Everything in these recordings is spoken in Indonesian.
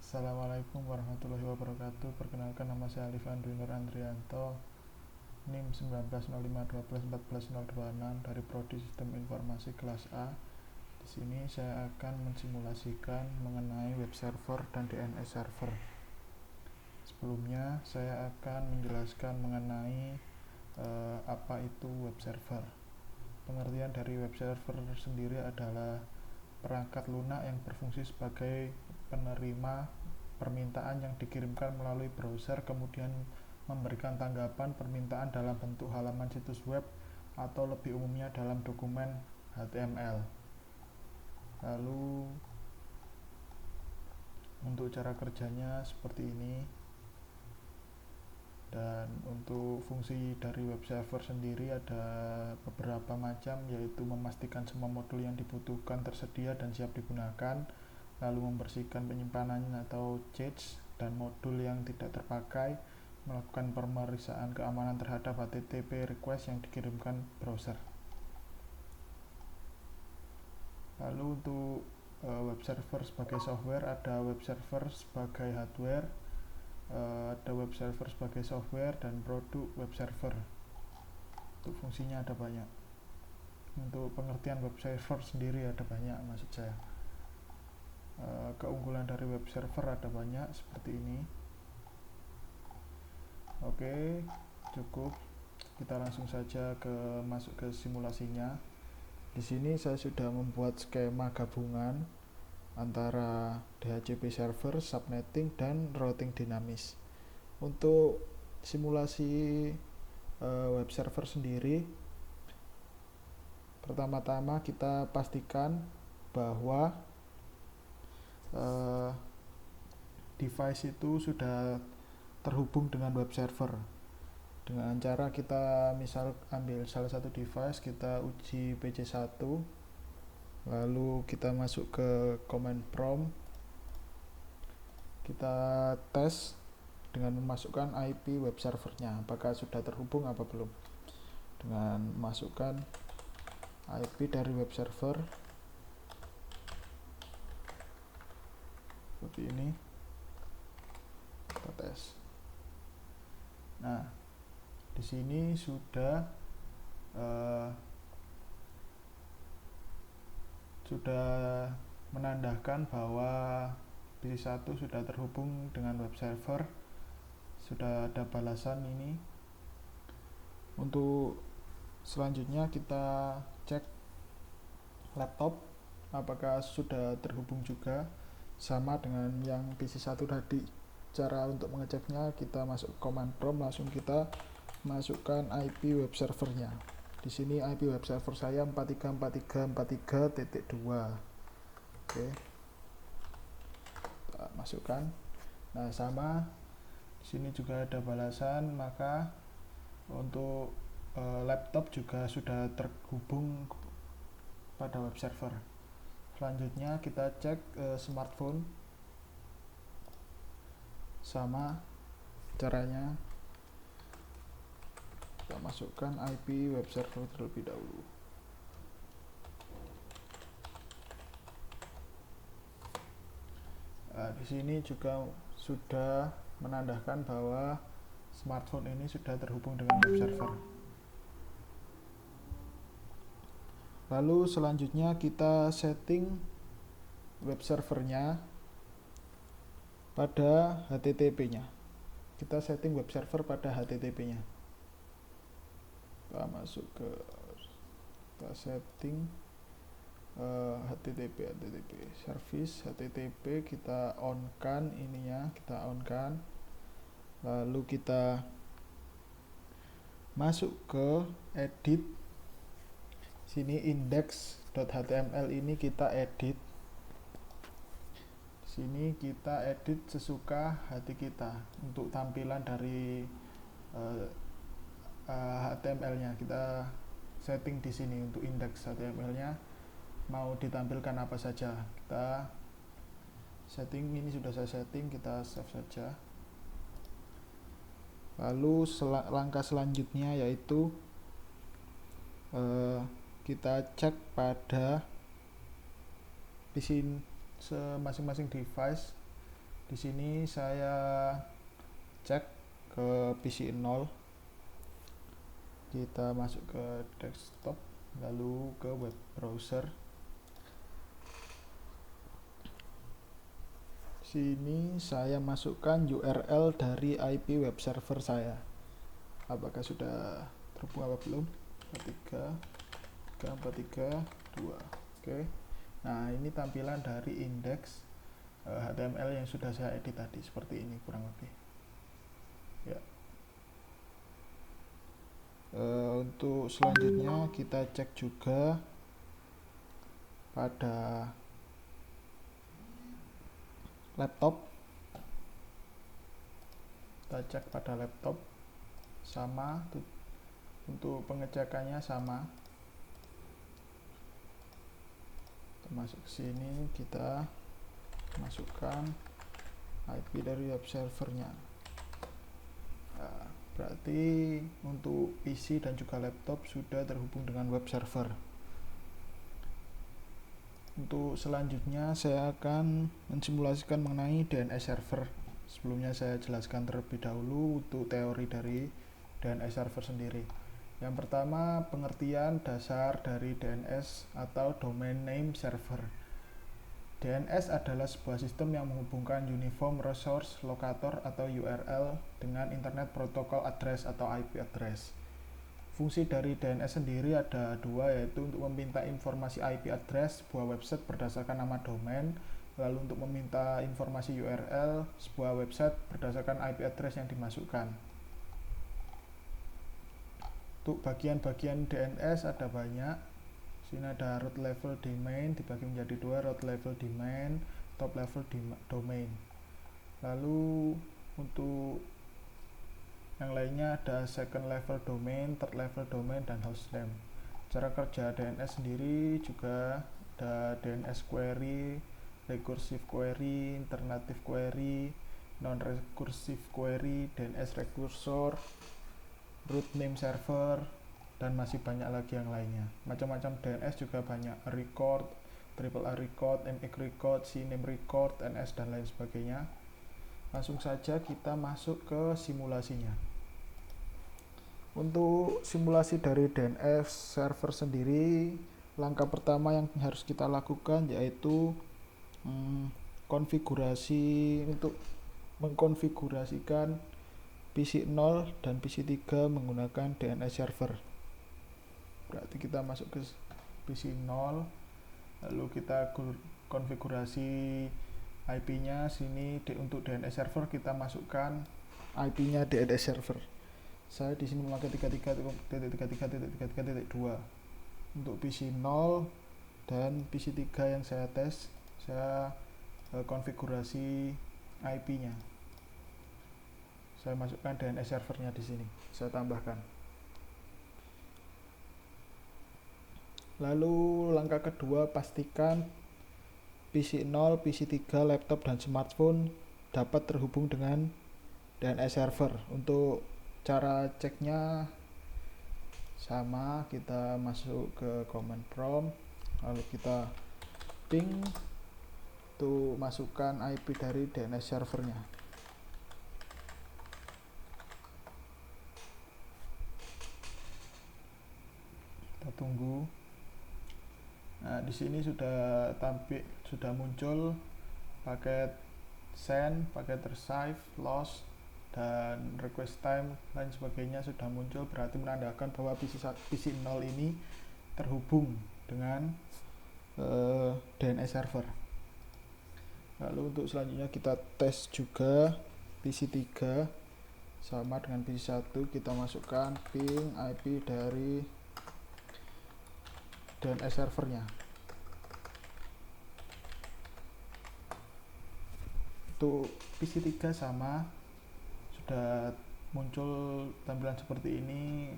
Assalamualaikum warahmatullahi wabarakatuh. Perkenalkan, nama saya Alif Andri Nur Andrianto, NIM 190512141026 dari Prodi Sistem Informasi kelas A. Di sini saya akan mensimulasikan mengenai web server dan DNS server. Sebelumnya saya akan menjelaskan mengenai apa itu web server. Pengertian dari web server sendiri adalah perangkat lunak yang berfungsi sebagai penerima permintaan yang dikirimkan melalui browser, kemudian memberikan tanggapan permintaan dalam bentuk halaman situs web atau lebih umumnya dalam dokumen HTML. Lalu untuk cara kerjanya seperti ini. Dan untuk fungsi dari web server sendiri ada beberapa macam, yaitu memastikan semua modul yang dibutuhkan tersedia dan siap digunakan, lalu membersihkan penyimpanan atau cache dan modul yang tidak terpakai, melakukan pemeriksaan keamanan terhadap HTTP request yang dikirimkan browser. Lalu untuk web server sebagai software, ada web server sebagai hardware, ada web server sebagai software, dan produk web server. Untuk fungsinya ada banyak. Untuk pengertian web server sendiri ada banyak, maksud saya. Keunggulan dari web server ada banyak seperti ini. Oke, cukup. Kita langsung saja masuk ke simulasinya. Di sini saya sudah membuat skema gabungan antara DHCP server, subnetting, dan routing dinamis. Untuk simulasi web server sendiri, pertama-tama kita pastikan bahwa device itu sudah terhubung dengan web server. Dengan cara kita misal ambil salah satu device, kita uji PC1, lalu kita masuk ke command prompt, kita tes dengan memasukkan IP web servernya, apakah sudah terhubung apa belum. Dengan memasukkan IP dari web server seperti ini, kita tes. Nah, di sini sudah menandakan bahwa PC1 sudah terhubung dengan web server, sudah ada balasan ini. Untuk selanjutnya kita cek laptop apakah sudah terhubung juga, sama dengan yang PC1 tadi. Cara untuk mengeceknya, kita masuk command prompt, langsung kita masukkan IP web servernya. Di sini IP web server saya 434343.2. Oke, kita masukkan. Nah, sama di sini juga ada balasan, maka untuk laptop juga sudah terhubung pada web server. Selanjutnya kita cek smartphone, sama caranya, kita masukkan IP web server terlebih dahulu. Di sini juga sudah menandakan bahwa smartphone ini sudah terhubung dengan web server. Lalu selanjutnya kita setting web servernya pada HTTP-nya. Kita setting web server pada HTTP-nya. Kita masuk ke kita setting HTTP service HTTP, kita on kan ininya, kita on kan. Lalu kita masuk ke edit. Sini index.html ini kita edit. Sini kita edit sesuka hati kita untuk tampilan dari HTML-nya. Kita setting di sini untuk index HTML-nya mau ditampilkan apa saja. Kita setting, ini sudah saya setting, kita save saja. Lalu langkah selanjutnya yaitu kita cek pada PC masing-masing device Di sini saya cek ke PC 0, kita masuk ke desktop, lalu ke web browser. Sini saya masukkan URL dari IP web server saya. Apakah sudah terhubung apa belum? 43.343.2. Oke. Nah, ini tampilan dari indeks HTML yang sudah saya edit tadi, seperti ini kurang lebih. Ya. Untuk selanjutnya kita cek juga pada laptop. Kita cek pada laptop, sama, untuk pengecekannya sama. Kita masuk ke sini, kita masukkan IP dari web servernya. Nah, berarti untuk PC dan juga laptop sudah terhubung dengan web server. Untuk selanjutnya saya akan mensimulasikan mengenai DNS server. Sebelumnya saya jelaskan terlebih dahulu untuk teori dari DNS server sendiri. Yang pertama, pengertian dasar dari DNS atau Domain Name Server. DNS adalah sebuah sistem yang menghubungkan Uniform Resource Locator atau URL dengan Internet Protocol Address atau IP address. Fungsi dari DNS sendiri ada dua, yaitu untuk meminta informasi IP address sebuah website berdasarkan nama domain, lalu untuk meminta informasi URL sebuah website berdasarkan IP address yang dimasukkan. Untuk bagian-bagian DNS ada banyak. Sini ada root level domain dibagi menjadi dua, root level domain, top level domain. Lalu untuk yang lainnya ada second level domain, third level domain, dan hostname. Cara kerja DNS sendiri juga ada DNS query, recursive query, alternative query, non-recursive query, DNS recursor, root name server, dan masih banyak lagi yang lainnya. Macam-macam DNS juga banyak, record, triple A record, MX record, CNAME record, NS, dan lain sebagainya. Langsung saja kita masuk ke simulasinya. Untuk simulasi dari DNS server sendiri, langkah pertama yang harus kita lakukan yaitu konfigurasi untuk mengkonfigurasikan PC 0 dan PC 3 menggunakan DNS server. Berarti kita masuk ke PC 0, lalu kita konfigurasi IP-nya. Sini untuk DNS server kita masukkan IP-nya DNS server. Saya di sini memakai 33.33.33.2. Untuk PC 0 dan PC 3 yang saya tes, saya konfigurasi IP-nya. Saya masukkan DNS servernya di sini. Saya tambahkan. Lalu langkah kedua, pastikan PC 0, PC 3, laptop, dan smartphone dapat terhubung dengan DNS server. Untuk cara ceknya sama, kita masuk ke command prompt, lalu kita ping untuk masukkan IP dari DNS servernya. Kita tunggu. Nah, di sini sudah muncul paket send, paket receive, lost, dan request time lain sebagainya sudah muncul, berarti menandakan bahwa PC 0 ini terhubung dengan DNS server. Lalu untuk selanjutnya kita tes juga PC 3 sama dengan PC 1, kita masukkan ping IP dari DNS servernya. Untuk PC 3 sama, sudah muncul tampilan seperti ini,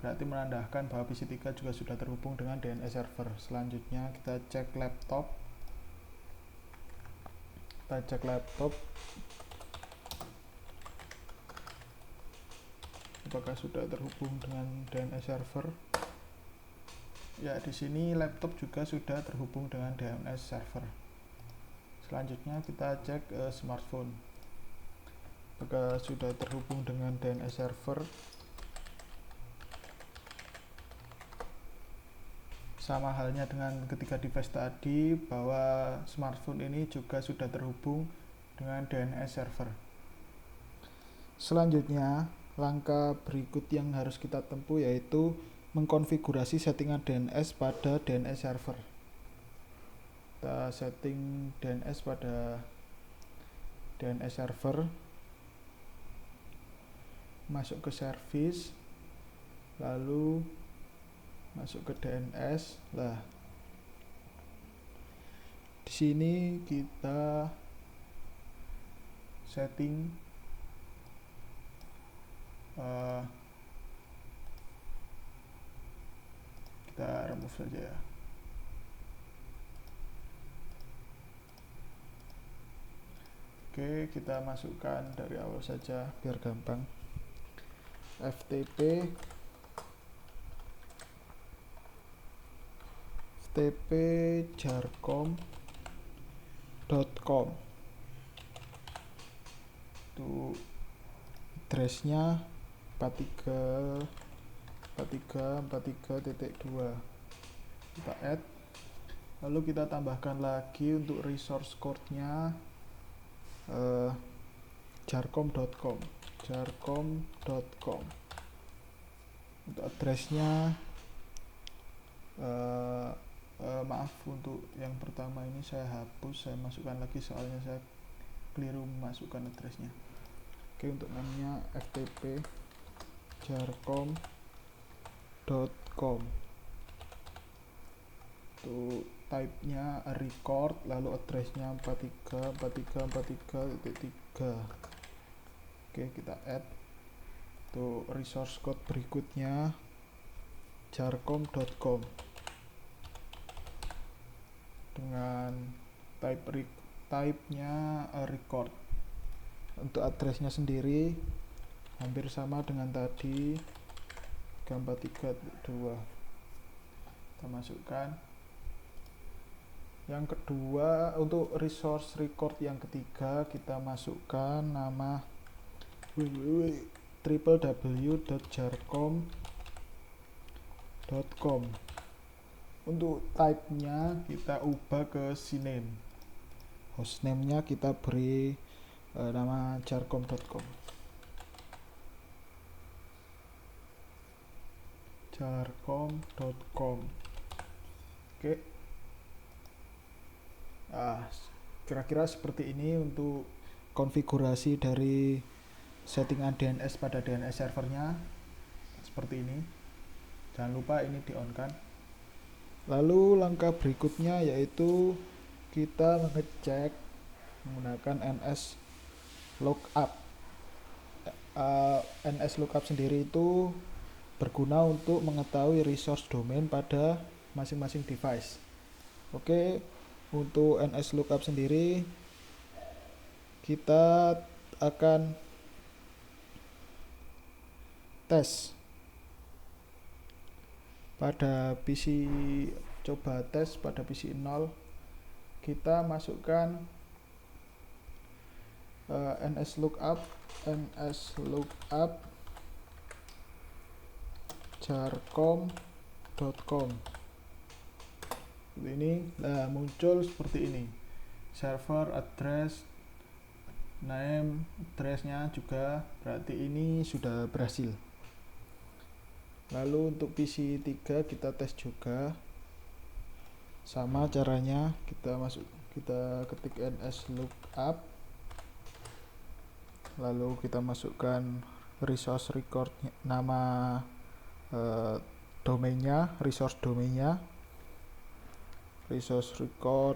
berarti menandakan bahwa PC 3 juga sudah terhubung dengan DNS server. Selanjutnya kita cek laptop. Apakah sudah terhubung dengan DNS server? Ya, di sini laptop juga sudah terhubung dengan DNS server. Selanjutnya kita cek smartphone. Apakah sudah terhubung dengan DNS server. Sama halnya dengan ketiga device tadi, bahwa smartphone ini juga sudah terhubung dengan DNS server. Selanjutnya, langkah berikut yang harus kita tempuh yaitu mengkonfigurasi settingan DNS pada DNS server. Kita setting DNS pada DNS server, masuk ke service, lalu masuk ke DNS. Lah, di sini kita setting kita remove saja ya. Oke, kita masukkan dari awal saja biar gampang. FTP jarcom.com, itu addressnya 43.43.2. Kita add, lalu kita tambahkan lagi untuk resource code-nya jarcom.com. Untuk addressnya maaf, untuk yang pertama ini saya hapus, saya masukkan lagi soalnya saya keliru memasukkan addressnya. Oke, untuk namanya ftp jarcom.com. Untuk type-nya record, lalu addressnya 43.43.3. Oke, kita add. Untuk resource code berikutnya jarcom.com dengan type-nya record. Untuk addressnya sendiri hampir sama dengan tadi, 43.2. Kita masukkan. Yang kedua, untuk resource record yang ketiga, kita masukkan nama www.jarcom.com. Untuk type-nya kita ubah ke cname. Hostname-nya kita beri nama jarcom.com. jarcom.com. Oke. Kira-kira seperti ini untuk konfigurasi dari settingan DNS pada DNS servernya. Seperti ini. Jangan lupa ini di-on kan. Lalu langkah berikutnya yaitu kita mengecek menggunakan NS lookup. NS lookup sendiri itu berguna untuk mengetahui resource domain pada masing-masing device. Oke, untuk NS lookup sendiri kita akan tes pada PC, coba tes pada PC 0. Kita masukkan NS lookup jarcom.com. Ini muncul seperti ini, server address, name, addressnya juga, berarti ini sudah berhasil. Lalu untuk PC 3 kita tes juga, sama caranya, kita ketik NS lookup, lalu kita masukkan resource record, nama domainnya, resource domainnya, resource record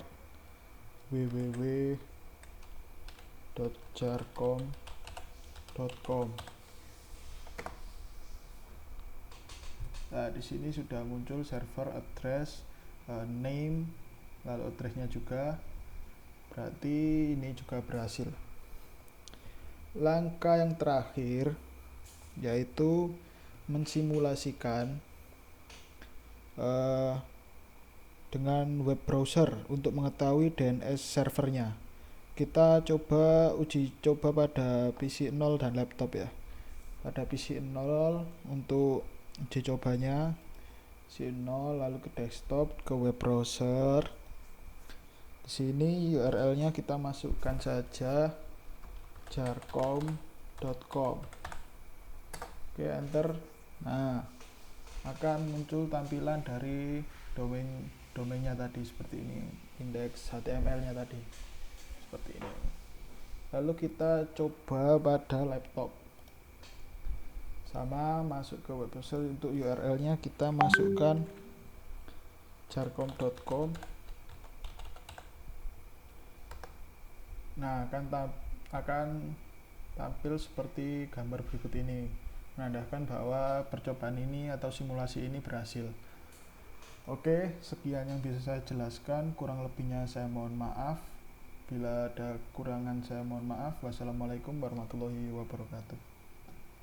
www.jarcom.com. Nah, di sini sudah muncul server address, name, lalu addressnya juga, berarti ini juga berhasil. Langkah yang terakhir yaitu mensimulasikan dengan web browser untuk mengetahui DNS servernya. Kita coba uji coba pada PC 0 dan laptop ya. Pada PC 0 untuk uji cobanya, PC 0 lalu ke desktop, ke web browser. Di sini URL-nya kita masukkan saja jarcom.com. Oke, enter. Nah, akan muncul tampilan dari domainnya tadi seperti ini, indeks HTML-nya tadi seperti ini. Lalu kita coba pada laptop, sama masuk ke web browser. Untuk URL-nya kita masukkan jarcom.com. Nah, akan tampil seperti gambar berikut ini, menandakan bahwa percobaan ini atau simulasi ini berhasil. Oke, sekian yang bisa saya jelaskan, kurang lebihnya saya mohon maaf. Bila ada kurangan saya mohon maaf. Wassalamualaikum warahmatullahi wabarakatuh.